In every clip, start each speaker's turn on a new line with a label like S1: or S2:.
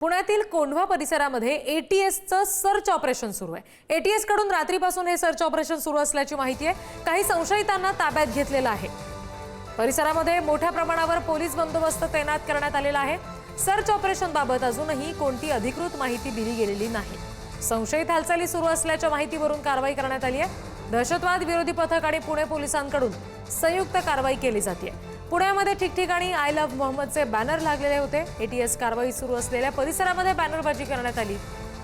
S1: पुण्यातील कोंढवा परिसरामध्ये एटीएसचं search operation सुरू आहे। एटीएस कडून रात्रीपासून हे सर्च ऑपरेशन सुरू असल्याची माहिती आहे। काही संशयितांना ताब्यात घेतलेलं आहे। परिसरामध्ये मोठ्या प्रमाणावर पोलीस बंदोबस्त तैनात करण्यात आलेला आहे। सर्च ऑपरेशन बाबत अजूनही कोणती अधिकृत माहिती दिली गेलेली नाही। संशयित हालचाली सुरू असल्याच्या माहितीवरून कारवाई करण्यात आली आहे। दहशतवाद विरोधी पथक आणि पुणे पोलिसांकडून संयुक्त कारवाई केली जाते। पुण्यामध्ये ठिकठिकाणी आय लव्ह मोहम्मदचे बॅनर लागलेले होते। एटीएस कारवाई सुरू असलेल्या परिसरामध्ये बॅनरबाजी करण्यात आली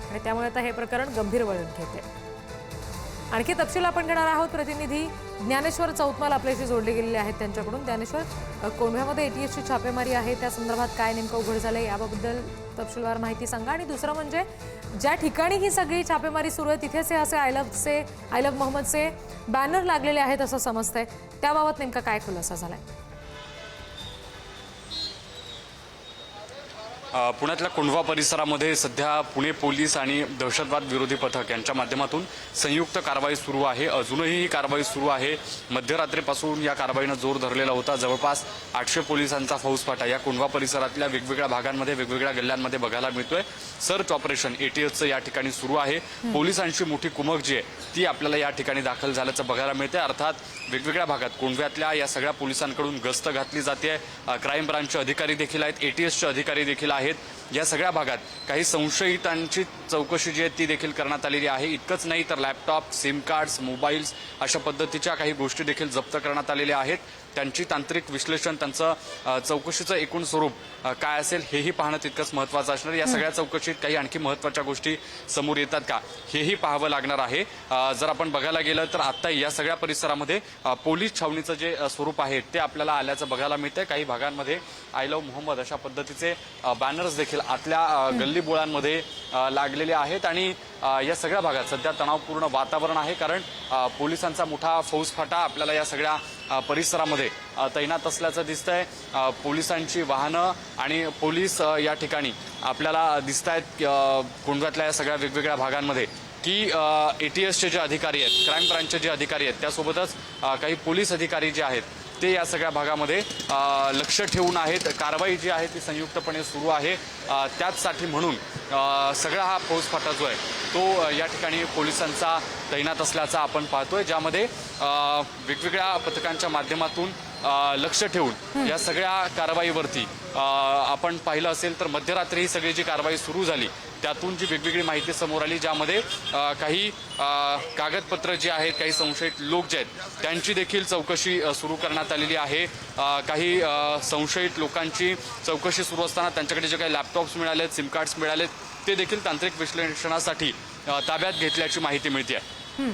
S1: आणि त्यामुळे आता हे प्रकरण गंभीर वळण घेते। आणखी तपशील आपण घेणार आहोत। प्रतिनिधी ज्ञानेश्वर चौतमाल आपल्याशी जोडले गेलेले आहेत त्यांच्याकडून। ज्ञानेश्वर, कोंढव्यामध्ये एटीएसची छापेमारी आहे, त्या संदर्भात काय नेमकं उघड झालंय याबद्दल तपशीलवार माहिती सांगा। आणि दुसरं म्हणजे ज्या ठिकाणी ही सगळी छापेमारी सुरू आहे तिथेच हे असे आय लव्ह मोहम्मदचे बॅनर लागलेले आहेत असं समजतंय, त्याबाबत नेमका काय खुलासा झालाय?
S2: पुण्यातल्या कोंढवा परिसरामध्ये सध्या पुणे पोलीस आणि दहशतवाद विरोधी पथक यांच्या माध्यमातून संयुक्त कारवाई सुरू आहे। अजूनही ही कारवाई सुरू आहे। मध्यरात्रीपासून या कारवाईनं जोर धरलेला होता। जवळपास 800 पोलिसांचा फौजफाटा या कोंढवा परिसरातल्या वेगवेगळ्या भागांमध्ये वेगवेगळ्या गल्ल्यांमध्ये बघायला मिळतोय। सर्च ऑपरेशन एटीएसचं या ठिकाणी सुरू आहे। पोलिसांची मोठी कुमक जी आहे ती आपल्याला या ठिकाणी दाखल झाल्याचं बघायला मिळते। अर्थात वेगवेगळ्या भागात कोंढव्यातल्या या सगळ्या पोलिसांकडून गस्त घातली जाते। क्राईम ब्रांचचे अधिकारी देखील आहेत, एटीएसचे अधिकारी देखील आहेत। या सगळ्या भागात काही संशयितांची चौकशी जी आहे ती देखील करण्यात आलेली आहे। इतकंच नाही तर लॅपटॉप, सिम कार्ड्स, मोबाईल्स अशा पद्धतीच्या काही गोष्टी देखील जप्त करण्यात आलेल्या आहेत। त्यांची तांत्रिक विश्लेषण, त्यांचं चौकशीचं एकूण स्वरूप काय असेल हेही पाहणं तितकंच महत्त्वाचं असणार। या सगळ्या चौकशीत काही आणखी महत्त्वाच्या गोष्टी समोर येतात का हेही पाहावं लागणार आहे। जर आपण बघायला गेलं तर आता या सगळ्या परिसरामध्ये पोलीस छावणीचं जे स्वरूप आहे ते आपल्याला आल्याचं बघायला मिळतंय। काही भागांमध्ये आय लव्ह मोहम्मद अशा पद्धतीचे बॅनर्स देखील आतल्या गल्लीबोळांमध्ये लागलेले आहेत आणि या सगळ्या भागात सध्या तणावपूर्ण वातावरण आहे, कारण पोलिसांचा मोठा फौजफाटा आपल्याला या सगळ्या परिसरामध्ये तैनात असल्याचं दिसतंय। पोलिसांची वाहनं आणि पोलीस या ठिकाणी आपल्याला दिसत आहेत कोंढव्यातल्या या सगळ्या वेगवेगळ्या भागांमध्ये की एटीएसचे जे अधिकारी आहेत, क्राईम ब्रांचचे जे अधिकारी आहेत, त्यासोबतच काही पोलीस अधिकारी जे आहेत ते या सगळ्या भागामध्ये लक्ष ठेवून आहेत। कारवाई जी आहे ती संयुक्तपणे सुरू आहे। त्याचसाठी म्हणून सगळा हा फौजफाटा जो आहे तो या ठिकाणी पोलिसांचा तैनात असल्याचा आपण पाहतोय, ज्यामध्ये वेगवेगळ्या पथकांच्या माध्यमातून लक्ष ठेवून या सगळ्या कारवाईवरती आपण पाहिलं असेल तर मध्यरात्री ही सगळी जी कारवाई सुरू झाली त्यातून जी वेगवेगळी माहिती समोर आली, ज्यामध्ये काही कागदपत्र जे आहेत, काही संशयित लोक जे आहेत त्यांची देखील चौकशी सुरू करण्यात आलेली आहे। काही संशयित लोकांची चौकशी सुरू असताना त्यांच्याकडे जे काही लॅपटॉप्स मिळालेत, सिम कार्ड्स मिळालेत ते देखील तांत्रिक विश्लेषणासाठी ताब्यात घेतल्याची माहिती मिळते आहे।